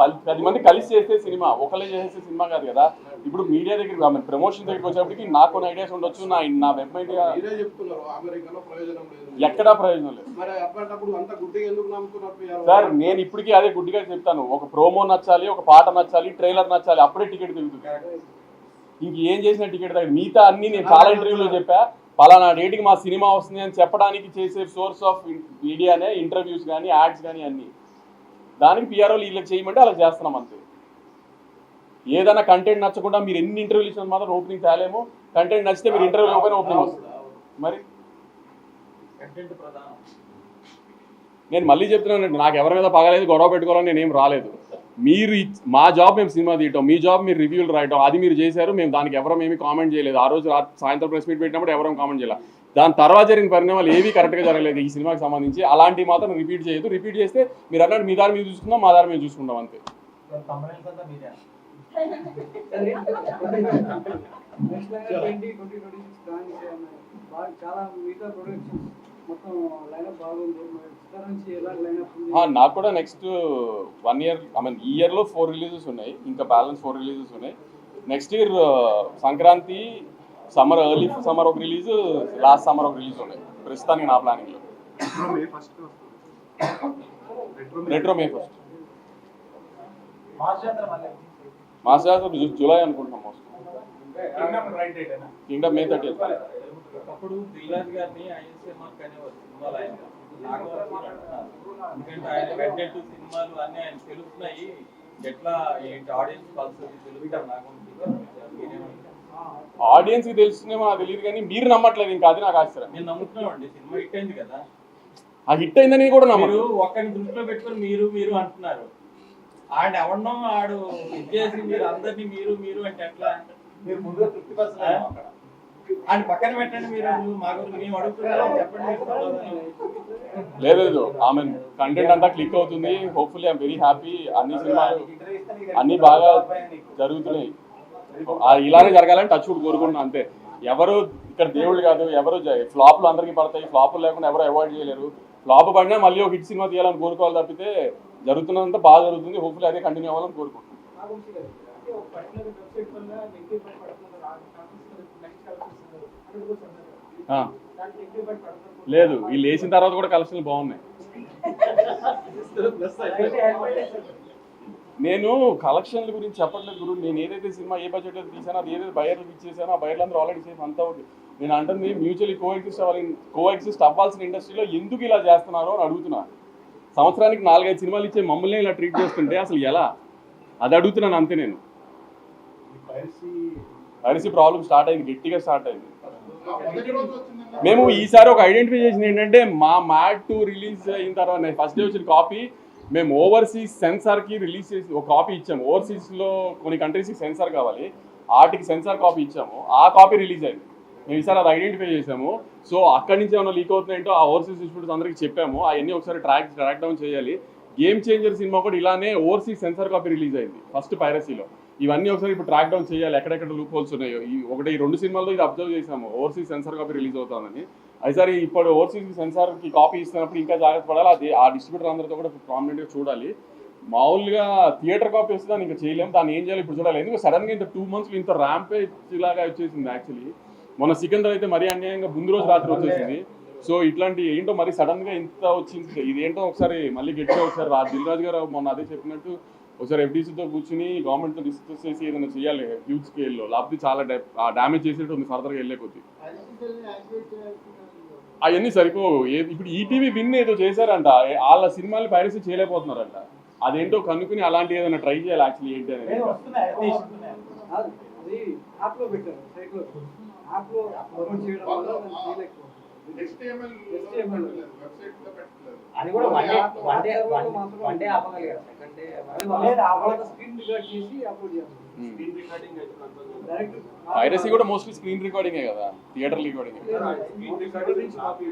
10 మంది కలిసి చేస్తే సినిమా, ఒకళ్ళే చేసే సినిమా కాదు కదా. ఇప్పుడు మీడియా దగ్గరికి ప్రమోషన్ దగ్గరికి వచ్చేప్పటికి నాకు కొన్ని ఐడియాస్ ఉండొచ్చు, నా వెబ్ మీడియా మీరే చెప్తున్నారు అమెరికాలో ప్రయోజనం లేదు, ఎక్కడా ప్రయోజనం లేదు. మరి అట్లాంటప్పుడు అంత గుడ్డిగా ఎందుకు నమ్ముతున్నారు పిఆర్ఓ? సార్ నేను ఇప్పటికీ అదే గుడ్డిగా చెప్తాను, ఒక ప్రోమో నచ్చాలి, ఒక పాట నచ్చాలి, ట్రైలర్ నచ్చాలి, అప్పుడే టికెట్ దిగుతుంది. ఇంక ఏం చేసిన టికెట్ దగ్గర మిగతా అన్ని నేను చాలా ఇంటర్వ్యూలో చెప్పా, పలానా డేట్కి మా సినిమా వస్తుంది అని చెప్పడానికి చేసే సోర్స్ ఆఫ్ మీడియానే ఇంటర్వ్యూస్ కానీ యాడ్స్ కానీ అన్ని. దానికి పిఆర్ఓలు వీళ్ళకి చేయమంటే అలా చేస్తున్నాం అంతే. ఏదైనా కంటెంట్ నచ్చకుండా మీరు ఎన్ని ఇంటర్వ్యూలు ఇచ్చినా మాత్రం ఓపెనింగ్ తేలేము, కంటెంట్ నచ్చితే మీరు ఇంటర్వ్యూ ఓపెనింగ్ వస్తుంది. మరి కంటెంట్ ప్రధానం. నేను మళ్ళీ చెప్తున్నానండి, నాకు ఎవరి మీద పగలేదు, గొడవ పెట్టుకోవాలని నేనేం రాలేదు. మీరు మా జాబ్ మేము సినిమా తీయటం, మీ జాబ్ మీరు రివ్యూలు రాయటం, అది మీరు చేశారు. మేము దానికి ఎవరం ఏమీ కామెంట్ చేయలేదు. ఆ రోజు సాయంత్రం ప్రెస్ మీట్ పెట్టినప్పుడు ఎవరం కామెంట్ చేయలేదు. దాని తర్వాత జరిగిన పరిణామాలు ఏవి కరెక్ట్గా జరగలేదు ఈ సినిమాకి సంబంధించి. అలాంటివి మాత్రం రిపీట్ చేయదు. రిపీట్ చేస్తే మీరు అన్నట్టు మీ దారి మీద చూసుకుందాం, మా దారి మీద చూసుకుంటాం అంతే. చాలా మిగతా ప్రొడక్షన్స్ మొత్తం లైనప్ బాగుంది. నుంచి ఎలా లైనప్ ఉంది? నాకు కూడా నెక్స్ట్ 1 year ఈ ఇయర్లో 4 రిలీజెస్ ఉన్నాయి, ఇంకా బ్యాలెన్స్ 4 రిలీజెస్ ఉన్నాయి. Next year Sankranti, summer, early summer ఒక రిలీజ్, లాస్ట్ సమ్మర్ ఒక రిలీజ్ ఉన్నాయి ప్రస్తుతానికి నా ప్లానింగ్లో. రెట్రో మే 1st. మాస్ జాతర జూలై అనుకుంటున్నాం. Kingdom May 30th. ఒకప్పుడు దిల్రాజ్ గారిని ఐఎస్ఎంఆర్ అనేవారు సినిమాలు ఆయన నాగవరం అంటున్నారు. ఎందుకంటే ఆయన కంటెంట్ సినిమాలు అన్నీ ఆయన తెలుస్తున్నాయి, ఎట్లా ఏంటి ఆడియన్స్ పల్స్ తెలుగుతారు ఆడియన్స్కి తెలుస్తుందేమో నాకు తెలియదు, కానీ మీరు నమ్మట్లేదు. ఇంకా అది నాకు ఆశ్చర్యం. నేను నమ్ముతున్నాను అండి, సినిమా హిట్ అయింది కదా. ఆ హిట్ అయిందని కూడా నమ్మరు. మీరు ఒక్కరిని దృష్టిలో పెట్టుకొని మీరు మీరు అంటున్నారు. ఆడ ఎవడో ఆడు ఇచ్చేసి మీరు అందరినీ మీరు మీరు అంటే ఎట్లా? మీరు ముందుగా తృప్తిపరచలేదు అక్కడ. ఆయన పక్కన పెట్టండి, మీరు మా గురించి మేము అడుగుతున్నాం చెప్పండి. లేదు ఆమె కంటెంట్ అంతా క్లిక్ అవుతుంది. Hopefully I'm very happy. అన్ని సినిమాలు అన్ని బాగా జరుగుతున్నాయి. ఇలానే జరగాలని టచ్ వుడ్ కోరుకుంటున్నాను అంతే. ఎవరు ఇక్కడ దేవుళ్ళు కాదు, ఎవరు ఫ్లాప్లు అందరికీ పడతాయి. ఫ్లాపులు లేకుండా ఎవరు అవాయిడ్ చేయలేరు. ఫ్లాప్ పడినా మళ్ళీ ఒక హిట్ సినిమా తీయాలని కోరుకోవాలి తప్పితే జరుగుతున్నంత బాగా జరుగుతుంది. హోప్ఫుల్లీ అదే కంటిన్యూ అవ్వాలని కోరుకుంటున్నాను. లేదు, వీళ్ళు వేసిన తర్వాత కూడా కలెక్షన్లు బాగున్నాయి. నేను కలెక్షన్ల గురించి చెప్పట్లేదు గురు. నేను ఏదైతే సినిమా ఏ బడ్జెట్ అయితే తీసానో, అది ఏదైతే బయర్లకు ఇచ్చేసానో ఆ బయర్లు అందరూ ఆల్రెడీ సేఫ్ అంతా ఓకే. నేను అంటుంది మ్యూచువల్లీ కోఎగ్జిస్ట్ అవ్వాల్సిన ఇండస్ట్రీలో ఎందుకు ఇలా చేస్తున్నారో అని అడుగుతున్నా. సంవత్సరానికి 4-5 సినిమాలు ఇచ్చే మమ్మల్ని ఇలా ట్రీట్ చేస్తుంటే అసలు ఎలా, అది అడుగుతున్నాను అంతే. నేను పైరసీ ప్రాబ్లం స్టార్ట్ అయింది, గట్టిగా స్టార్ట్ అయింది. మేము ఈసారి ఒక ఐడెంటిఫై చేసింది ఏంటంటే, మా మ్యాడ్ 2 రిలీజ్ అయిన తర్వాత ఫస్ట్ డే వచ్చిన కాపీ మేము ఓవర్సీస్ సెన్సార్కి రిలీజ్ చేసి ఒక కాపీ ఇచ్చాము. ఓవర్సీస్లో కొన్ని కంట్రీస్కి సెన్సార్ కావాలి, వాటికి సెన్సార్ కాపీ ఇచ్చాము. ఆ కాపీ రిలీజ్ అయింది. మేము ఈసారి అది ఐడెంటిఫై చేసాము. సో అక్కడి నుంచి ఏమైనా లీక్ అవుతున్నాయంటో ఆ ఓవర్సీస్ డిస్ట్రిబ్యూటర్స్ అందరికీ చెప్పాము. అవన్నీ ఒకసారి ట్రాక్ డౌన్ చేయాలి. గేమ్ చేంజర్ సినిమా కూడా ఇలానే ఓవర్సీస్ సెన్సార్ కాపీ రిలీజ్ అయింది ఫస్ట్ పైరసీలో. ఇవన్నీ ఒకసారి ఇప్పుడు ట్రాక్ డౌన్ చేయాలి, ఎక్కడెక్కడ లూప్ హోల్స్ ఉన్నాయో. ఈ 2 సినిమాల్లో ఇది అబ్జర్వ్ చేసాము, ఓవర్సీస్ సెన్సార్ కాపీ రిలీజ్ అవుతుందని. అయిసారి ఇప్పుడు ఓవర్సీస్ సెన్సార్కి కాపీ ఇస్తున్నప్పుడు ఇంకా జాగ్రత్త పడాలి. అది ఆ డిస్ట్రిబ్యూటర్ అందరితో కూడా ప్రామినెంట్గా చూడాలి. మామూలుగా థియేటర్ కాపీ వస్తే దాన్ని ఇంకా చేయలేము. దాన్ని ఏం చేయాలి ఇప్పుడు చూడాలి. ఎందుకంటే సడన్గా ఇంత 2 months ఇంత ర్యాంపేజ్ లాగా వచ్చేసింది. యాక్చువల్లీ మొన్న సికింద్ర అయితే మరీ అన్యాయంగా ముందు రోజు రాత్రి వచ్చేసింది. సో ఇట్లాంటి ఏంటో మరి సడన్ గా ఇంత వచ్చింది ఇదేంటో ఒకసారి మళ్ళీ గట్టిగా ఒకసారి దిల్ రాజు గారు మొన్న అదే చెప్పినట్టు ఒకసారి FDCతో కూర్చుని గవర్నమెంట్తో డిస్కస్ చేసి ఏదైనా చేయాలి హ్యూజ్ స్కేల్లో, లేకపోతే చాలా డ్యామేజ్ చేసేట్టు ఉంది ఫర్దర్గా వెళ్ళే కొద్ది. అవన్నీ సరిపోవు. ఇప్పుడు ఈటీవీ విన్ ఏదో చేశారంట, వాళ్ళ సినిమాలు పైరసీ చేయలేకపోతున్నారంట. అదేంటో కనుక్కుని అలాంటి ఏదైనా ట్రై చేయాలి యాక్చువల్లీ ఏంటి అనేది. అది యాప్లో పెట్టారు, సైట్లో యాప్లో అప్లోడ్ చేయడం వల్ల చేయలేకపోతుంది. HTML వెబ్సైట్ లో పెట్టలేదు. అది కూడా వన్ డే ఆపగలిగారు. సెకండ్ డే స్క్రీన్ రికార్డ్ చేసి అప్లోడ్ చేయాలి. స్క్రీన్ రికార్డింగ్ అయితే కంట్రోల్ డైరెక్ట్ పైరసీ కూడా మోస్ట్లీ స్క్రీన్ రికార్డింగే కదా, theatre recording. Screen recording copy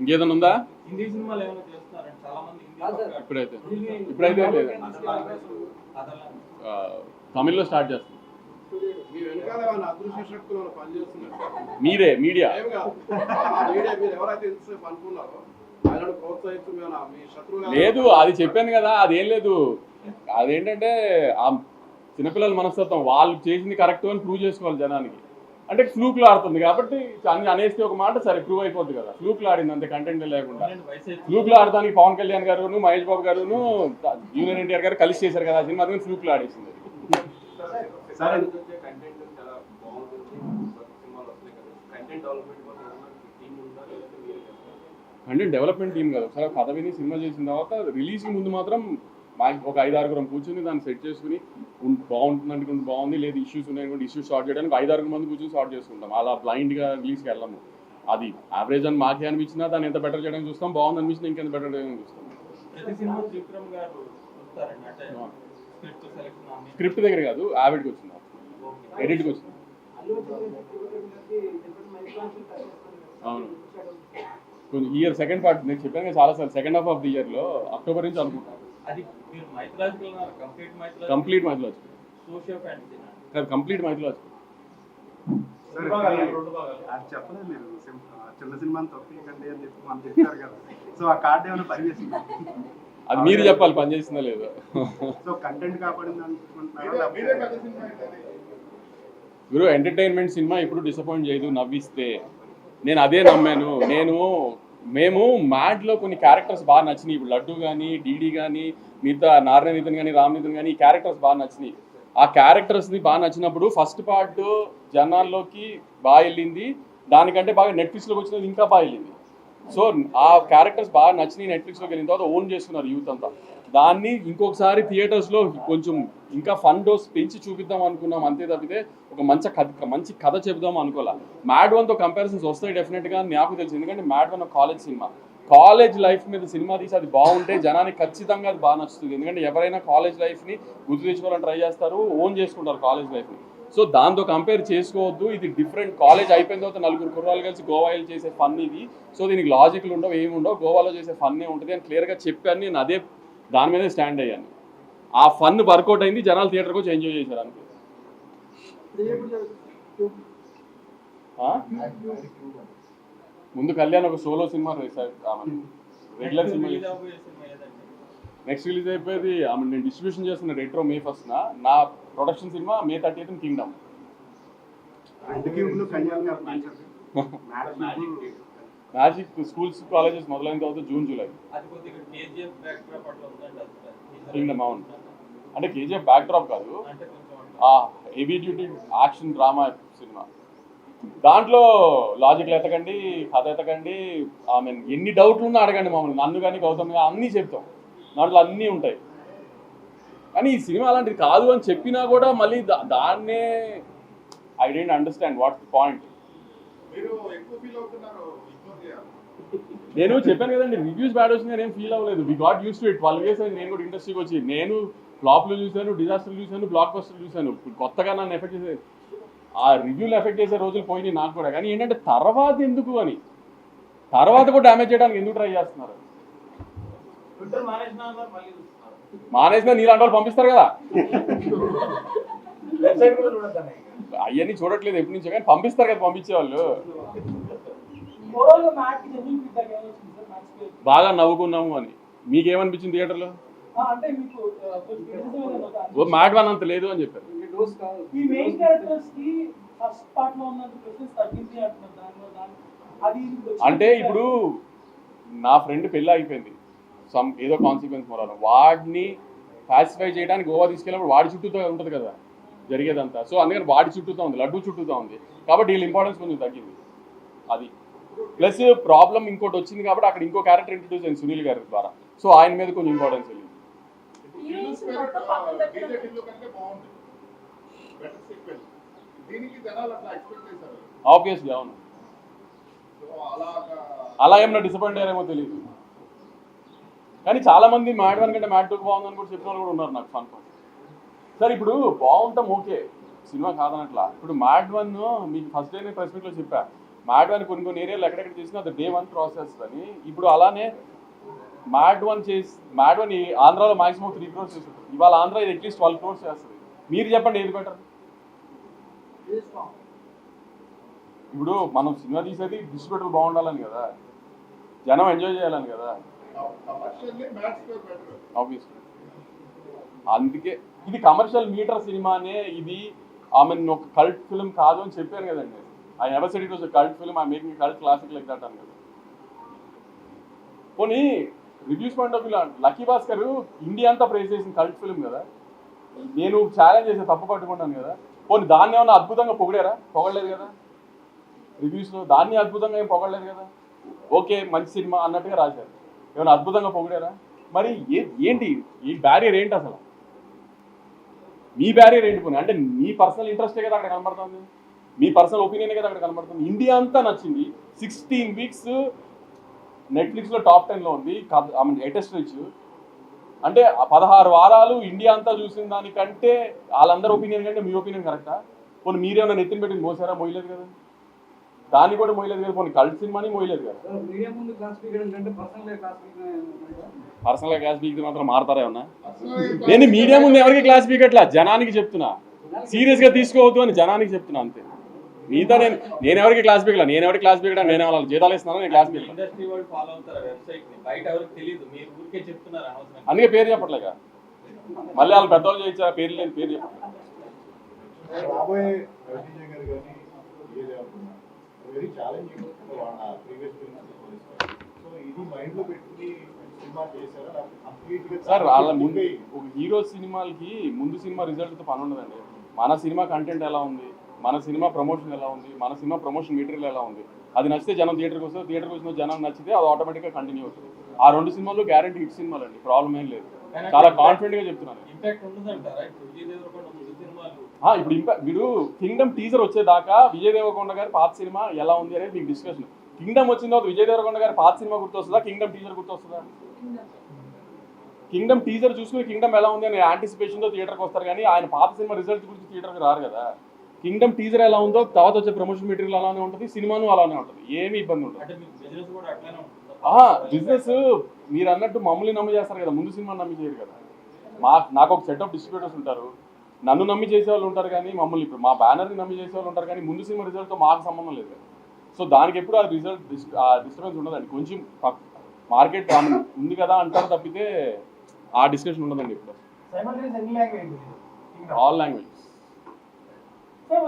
ఇంకేదైనా ఉందా హిందీ సినిమాలు ఏమైనా చేస్తున్నారంటే చాలా మంది హిందీ కాదు సార్. ఇప్పుడైతే దీన్ని ఇప్పుడైతే లేదు. అదలా తమిళ్లో స్టార్ట్ చేస్తాం. మీ వెనకాల ఏమైనా అదృశ్య శక్తులు ఏమైనా పనిచేస్తున్నారు? మీరే మీడియా ఏం కాదు. ఆ మీడియా మీరు ఎవరైతే ఇంతసేపు అనుకున్నారో ఆయనను ప్రోత్సహిస్తూ మీ శత్రువులు లేదు, అది చెప్పాను కదా, అదేం లేదు. అదేంటంటే ఆ చిన్నపిల్లల మనస్తత్వం, వాళ్ళు చేసింది కరెక్ట్ అని ప్రూవ్ చేసుకోవాలి జనానికి. అంటే ఫ్లూక్లో ఆడుతుంది కాబట్టి అనేస్తే ఒక మాట సరే ప్రూవ్ అయిపోద్ది కదా. ఫ్లూక్లో ఆడింది అంతే, కంటెంట్ లేకుండా. ఫ్లూక్లో ఆడడానికి పవన్ కళ్యాణ్ గారును మహేష్ బాబు గారును జూనియర్ ఎన్టీఆర్ గారు కలిసి చేశారు కదా ఆ సినిమా, అందుకని ఫ్లూక్లో ఆడేసింది. సరే కంటెంట్ చాలా బాగుంటుంది. సినిమాలు వస్తున్నాయి కదా, కంటెంట్ డెవలప్మెంట్ కోసం టీం ఉందా లేకపోతే మీరే చేస్తారా? కంటెంట్ డెవలప్మెంట్ టీం కదా. ఒకసారి కథ విని సినిమా చేసిన తర్వాత రిలీజ్కి ముందు మాత్రం మాకు ఒక 5-6 కూర్చొని దాన్ని సెట్ చేసుకుని బాగుంటుంది అనుకుంటే బాగుంది, లేదు ఇష్యూస్ ఉన్నాయనుకుంటే ఇష్యూస్ సార్ట్ చేయడానికి 5-6 మంది కూర్చొని సార్ట్ చేసుకుంటాం. అలా బ్లైండ్గా రిలీజ్కి వెళ్ళము. అది యావరేజ్ అని మాకే అనిపించినా దాన్ని ఎంత బెటర్ చేయడానికి చూస్తాం, బాగుంది అనిపించినా ఇంకెంత బెటర్ చేయడానికి చూస్తాం. ప్రతి సినిమా త్రివిక్రమ్ గారు చూస్తారండి, అంటే స్క్రిప్ట్ సెలెక్షన్ అన్ని. స్క్రిప్ట్ దగ్గర కాదు, యావిడ్కి వచ్చింది, ఎడిట్కి వచ్చింది. అవును, కొంచెం ఇయర్ సెకండ్ పార్ట్ నేను చెప్పాను కదా చాలాసార్లు, సెకండ్ హాఫ్ ఆఫ్ ది ఇయర్లో అక్టోబర్ నుంచి అనుకుంటాను. అది మీరు మైథలాజికల్ ఉన్నారు, complete complete mythological socio fantasy. కాదు, కంప్లీట్ మైథలాజికల్. అది చెప్పలేదు మీరు చిన్న సినిమాని తొక్కికండి అని చెప్పి మనం చెప్పారు కదా. సో ఆ కార్డు ఏమైనా పనిచేసింది? అది మీరు చెప్పాలి పని చేసిందా లేదా. సో కంటెంట్ కాపాడింది మీరే పెద్ద సినిమా ఏంటది? గురు ఎంటర్టైన్మెంట్ సినిమా ఇప్పుడు డిసప్పాయింట్ చేయదు, నవ్విస్తే. నేను అదే నమ్మాను. మేము మ్యాడ్లో కొన్ని క్యారెక్టర్స్ బాగా నచ్చినాయి. ఇప్పుడు లడ్డు కానీ, డీడీ కానీ, మిగతా నారాయణ నితిన్ కానీ, రామ్ నితిన్ కానీ, ఈ క్యారెక్టర్స్ బాగా నచ్చినాయి. ఆ క్యారెక్టర్స్ని బాగా నచ్చినప్పుడు ఫస్ట్ పార్ట్ జనాల్లోకి బాగా వెళ్ళింది, దానికంటే బాగా నెట్ఫ్లిక్స్లోకి వచ్చినది ఇంకా బాగా వెళ్ళింది. సో ఆ క్యారెక్టర్స్ బాగా నచ్చినాయి, నెట్ఫ్లిక్స్లోకి వెళ్ళిన తర్వాత ఓన్ చేసుకున్నారు యూత్ అంతా. దాన్ని ఇంకొకసారి థియేటర్స్లో కొంచెం ఇంకా ఫన్ డోస్ పెంచి చూపిద్దాం అనుకున్నాం, అంతే తప్పితే ఒక మంచి కథ చెబుదాం అనుకోలే. మ్యాడ్ 1తో కంపారిజన్స్ వస్తాయి డెఫినెట్గా, నాకు తెలుసు. ఎందుకంటే mad 1 college cinema, college life మీద సినిమా తీసి అది బాగుంటే జనానికి ఖచ్చితంగా అది బాగా నచ్చుతుంది. ఎందుకంటే ఎవరైనా కాలేజ్ లైఫ్ని గుర్తు తెచ్చుకోవాలని ట్రై చేస్తారు, ఓన్ చేసుకుంటారు కాలేజ్ లైఫ్ని. సో దాంతో కంపేర్ చేసుకోవద్దు. ఇది డిఫరెంట్. కాలేజ్ అయిపోయిన తర్వాత 4 కుర్రాలు కలిసి గోవా వెళ్ళి చేసే ఫన్ ఇది. సో దీనికి లాజిక్లు ఉండవు, ఏమి ఉండవు, గోవాలో చేసే ఫన్నే ఉంటుంది అని క్లియర్గా చెప్పాను. నేను అదే దాని మీదే స్టాండ్ అయ్యాను. ఆ ఫన్ వర్కౌట్ అయింది, జనాలు థియేటర్కి వచ్చి ఎంజాయ్ చేశారు అంతే. ముందు కళ్యాణ్ ఒక solo cinema regular cinema next release అయిపోయేది. నేను డిస్ట్రిబ్యూషన్ చేస్తున్న రెట్రో May 1st. నా production cinema May 30th Kingdom. Magic schools colleges మొదలైన తర్వాత జూన్ జూలై. అది కొద్దిగా కేజీఎఫ్ బ్యాక్ డ్రాప్ అట్లా ఉందండి. కింగ్డమ్ అవును, అంటే కేజీఎఫ్ బ్యాక్ డ్రాప్ కాదు, అంటే కొంచెం heavy duty action drama cinema. దాంట్లో లాజిక్లు ఎతకండి, కథ ఎతకండి, ఎన్ని డౌట్లు ఉన్నా అడగండి మమ్మల్ని, నన్ను కానీ గౌతమ్ కానీ అన్నీ చెప్తాం. దాంట్లో అన్నీ ఉంటాయి. కానీ ఈ సినిమా అలాంటిది కాదు అని చెప్పినా కూడా మళ్ళీ దాన్నే I don't understand what's the point. మీరు ఎక్కువ ఫీల్ అవుతున్నారు, ఇగ్నోర్ చేయాలి. నేను చెప్పాను కదండి, రివ్యూస్ బ్యాడ్ వచ్చింది, నేను ఫీల్ అవ్వలేదు. We got used to it. 12 years అయింది నేను కూడా ఇండస్ట్రీకి వచ్చి. నేను ఫ్లాప్లు చూశాను, డిజాస్టర్లు చూశాను, బ్లాక్ బస్టర్లు చూశాను. కొత్తగా నన్ను ఎఫెక్ట్ చేసే ఆ రివ్యూలు ఎఫెక్ట్ చేసే రోజులు పోయినాయి నాకు కూడా. కానీ ఏంటంటే తర్వాత ఎందుకు అని, తర్వాత కూడా డ్యామేజ్ చేయడానికి ఎందుకు ట్రై చేస్తున్నారు? ట్విట్టర్ మానేసినా మళ్ళీ చూస్తున్నారు. మానేసినా నీలాంటి వాళ్ళు పంపిస్తారు కదా, వెబ్సైట్ కూడా చూడొద్దాన్ని. అవన్నీ చూడట్లేదు ఎప్పటి నుంచో, కానీ పంపిస్తారు కదా పంపించేవాళ్ళు. బాగా నవ్వుకున్నాము అని మీకేమనిపించింది థియేటర్లో? అంటే మీకు మ్యాడ్ 1 అంత లేదు అని చెప్పారు. డోస్ కాదు. ఈ మెయిన్ క్యారెక్టర్స్ కి ఫస్ట్ పార్ట్ లో ఉన్నంత ప్రెసెన్స్ తగ్గింది అంటున్నారు దాని అది అంటే ఇప్పుడు నా ఫ్రెండ్ పెళ్ళి అయిపోయింది ఏదో కాన్సిక్వెన్స్ మూలాన వాడిని పాసిఫై చేయడానికి గోవా తీసుకెళ్ళినప్పుడు వాడి చుట్టూతో ఉంటుంది కదా జరిగేదంతా. సో అందుకని వాడి చుట్టూతో ఉంది, లడ్డు చుట్టూతో ఉంది, కాబట్టి వీళ్ళ ఇంపార్టెన్స్ కొంచెం తగ్గింది. అది ప్లస్ ప్రాబ్లం ఇంకోటి వచ్చింది కాబట్టి అక్కడ ఇంకో క్యారెక్టర్ ఇంట్రడ్యూస్ అయింది సునీల్ గారి ద్వారా. సో ఆయన మీద కొంచెం ఇంపార్టెన్స్ వెళ్ళింది. ఆబ్వియస్లీ అవును. అలా ఏమన్నా డిసప్పాయింట్ అయ్యారేమో తెలియదు, కానీ చాలా మంది మ్యాడ్ 1 కంటే మ్యాడ్ 2 బాగుందని కూడా చెప్పిన వాళ్ళు కూడా ఉన్నారు నాకు ఫన్ పాయింట్. సార్ ఇప్పుడు బాగుంటాం ఓకే, సినిమా కాదనట్లా. ఇప్పుడు మ్యాడ్ 1 మీకు ఫస్ట్ డే ప్రెస్ మీట్లో చెప్పా, మ్యాడ్ 1 కొన్ని ఏరియాలు ఎక్కడెక్కడ చేసినా అది డే 1 ప్రాసెస్ అని. ఇప్పుడు అలానే మ్యాడ్ 1 ఆంధ్రాలో మాక్సిమం 3 crores చేస్తుంది, ఇవాళ ఆంధ్ర ఇది అట్లీస్ట్ 12 crores చేస్తుంది. మీరు చెప్పండి ఏది బెటర్? ఇప్పుడు మనం సినిమా తీసేది డిస్ట్రిబ్యూటర్ బాగుండాలని కదా, జనం ఎంజాయ్ చేయాలని కదా, ఆబ్వియస్లీ. అందుకే ఇది కమర్షియల్ మీటర్ సినిమానే, ఇది ఆమె ఒక కల్ట్ ఫిల్మ్ కాదు అని చెప్పాను కదండి. I never said it was a cult film, I making cult classic like that అని కదా. పోనీ reviews point of view lucky Bhaskar India అంతా ప్రైజ్ చేసిన కల్ట్ ఫిల్మ్ కదా, నేను ఛాలెంజ్ చేసి తప్పు పట్టుకుంటాను కదా. పోనీ దాన్ని ఏమన్నా అద్భుతంగా పొగిడారా? పొగడలేదు కదా. రివ్యూస్లో దాన్ని అద్భుతంగా ఏం పొగడలేదు కదా. ఓకే మంచి సినిమా అన్నట్టుగా రాశారు, ఏమైనా అద్భుతంగా పొగిడారా? మరి ఏంటి ఈ బ్యారియర్ ఏంటి అసలు? మీ బ్యారియర్ ఏంటి పోనీ? అంటే మీ పర్సనల్ ఇంట్రెస్టే కదా అక్కడ కనబడుతుంది, మీ పర్సనల్ ఒపీనియనే కదా అక్కడ కనబడుతుంది. ఇండియా అంతా నచ్చింది, 16 weeks నెట్ఫ్లిక్స్లో టాప్ 10లో ఉంది, లేటెస్ట్ రీచ్. అంటే 16 వారాలు ఇండియా అంతా చూసిన దానికంటే వాళ్ళందరి ఒపీనియన్ కంటే మీ ఒపీనియన్ కరెక్టా? పోనీ మీరేమన్నా నెత్తిన పెట్టింది మోసారా? మోయలేదు కదా, దాన్ని కూడా మోయలేదు కదా. పోనీ కల్ట్ సినిమాని మోయలేదు కదా. పర్సనల్గా క్లాస్ పీకితే మాత్రం మారతారా ఏమన్నా? నేను మీడియా ముందు ఎవరికి క్లాస్ పీకట్లా, జనానికి చెప్తున్నా, సీరియస్గా తీసుకోవద్దు అని జనానికి చెప్తున్నా అంతే. మిగతా నేను ఎవరికి క్లాస్ పీకలా, నేను ఎవరికి క్లాస్ పీకడా, నేను వాళ్ళకి జీతాలు ఇస్తున్నాను, నేను క్లాస్ పీకలా. ఇండస్ట్రీ వాళ్ళు ఫాలో అవుతారు వెబ్సైట్ ని, బయట ఎవరికి తెలియదు, మీరు ఊరికే చెప్తున్నారు అనవసరంగా. అందుకే పేరు చెప్పట్లేక, మళ్ళీ వాళ్ళు పెద్దవాళ్ళు చేయించా పేరు లేని పేరు చెప్పట్లేదు. రాబోయే రవితేజ గారు కానీ వెరీ ఛాలెంజింగ్ ప్రీవియస్ సో ఇది మైండ్ లో పెట్టుకుని సినిమా చేశారా? సార్ వాళ్ళ ముందు ఒక హీరో సినిమాలకి ముందు సినిమా రిజల్ట్తో పని ఉండదండి. మన సినిమా కంటెంట్ ఎలా ఉంది, మన సినిమా ప్రమోషన్ ఎలా ఉంది, మన సినిమా ప్రమోషన్ మెటీరియల్ ఎలా ఉంది, అది నచ్చితే జనం థియేటర్కి వస్తారు, థియేటర్కి వచ్చిన జనం నచ్చితే అది ఆటోమేటిక్గా కంటిన్యూ అవుతుంది. ఆ 2 సినిమాలు గ్యారంటీ హిట్ సినిమాలు అండి, ప్రాబ్లం ఏం లేదు, చాలా కాన్ఫిడెంట్గా చెప్తున్నాను. ఇంపాక్ట్ ఉండదంటారా విజయ్ దేవరకొండ ముందు సినిమాలు? ఇప్పుడు వీడు కింగ్డమ్ టీజర్ వచ్చేదాకా విజయ్ దేవరకొండ గారి పాత సినిమా ఎలా ఉంది అనేది మీకు డిస్కషన్. కింగ్డమ్ వచ్చిన తర్వాత విజయ్ దేవరకొండ గారి పాత సినిమా గుర్తొస్తుందా, కింగ్డమ్ టీజర్ గుర్తొస్తుందా? కింగ్డమ్ టీజర్ చూసుకుని కింగ్డమ్ ఎలా ఉంది అని యాంటిసిపేషన్తో థియేటర్కి వస్తారు, కానీ ఆయన పాత సినిమా రిజల్ట్స్ గురించి థియేటర్కి రారు కదా. కింగ్డమ్ టీజర్ ఎలా ఉందో తర్వాత వచ్చే ప్రమోషన్ మెటీరియల్ అలానే ఉంటుంది, సినిమాను అలానే ఉంటుంది, ఏమీ ఇబ్బంది ఉంటుంది. బిజినెస్ మీరు అన్నట్టు మమ్మల్ని నమ్మి చేస్తారు కదా, ముందు సినిమా నమ్మి చేయరు కదా. నాకు ఒక సెట్ ఆఫ్ డిస్ట్రిబ్యూటర్స్ ఉంటారు, నన్ను నమ్మి చేసే వాళ్ళు ఉంటారు, కానీ మమ్మల్ని ఇప్పుడు మా బ్యానర్ని నమ్మి చేసే వాళ్ళు ఉంటారు, కానీ ముందు సినిమా రిజల్ట్తో మాకు సంబంధం లేదు. సో దానికి ఎప్పుడు ఆ రిజల్ట్ డిస్టర్బెన్స్ ఉండదండి. కొంచెం మార్కెట్ ఉంది కదా అంటారు తప్పితే ఆ డిస్కషన్ ఉండదండి ఇప్పుడు. All languages.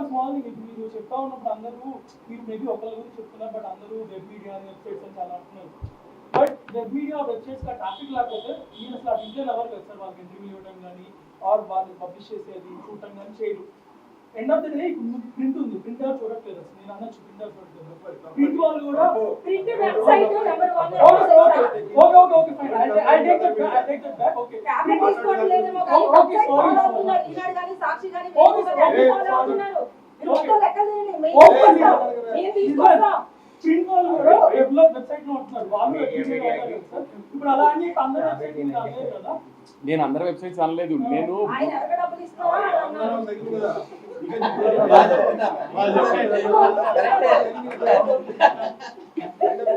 స్మాల్ థింగ్, మీరు చెప్తా ఉన్నప్పుడు అందరూ మీరు మేబీ ఒకళ్ళ గురించి చెప్తున్నారు, బట్ అందరూ వెబ్ మీడియా వెబ్సైట్స్ అని చాలా అంటున్నారు. But web media websites traffic లేకపోతే మీరు అసలు ఆ డిజైన్ ఎవరు లేదు సార్, వాళ్ళకి ఇంటర్వ్యూ ఇవ్వడం కానీ ఆర్ వాళ్ళు పబ్లిష్ చేసేది చూడటం కానీ చేయరు. End of the day print ఉంది, ప్రింట్ ఎవరు చూడట్లేదు అసలు. నేను అనొచ్చు ప్రింట్ ఎవరు చూడట్లేదు, ప్రింట్ వాళ్ళు కూడా print website number 1 okay fine, I take that back. Okay cabinet తీసుకోవట్లేదేమో కానీ వెబ్సైట్ ఫాలో అవుతున్నారు, ఈనాడు కానీ సాక్షి కానీ ఫాలో అవుతున్నారు. మీరు మొత్తం లెక్కలు చేయండి, మేము తీసుకొస్తాం. ప్రింట్ వాళ్ళు కూడా వెబ్సైట్ లో ఉంటున్నారు, వాళ్ళు ఇప్పుడు అలా అని అందరూ వెబ్సైట్ మీద అనలేదు కదా. నేను అందరి వెబ్సైట్స్ అనలేదు, నేను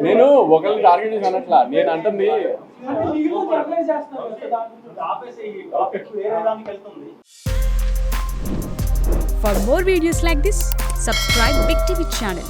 నేను ఒకరిని టార్గెట్ చేసి అనట్లా, నేను అంటుంది For more videos like this, subscribe Big TV channel.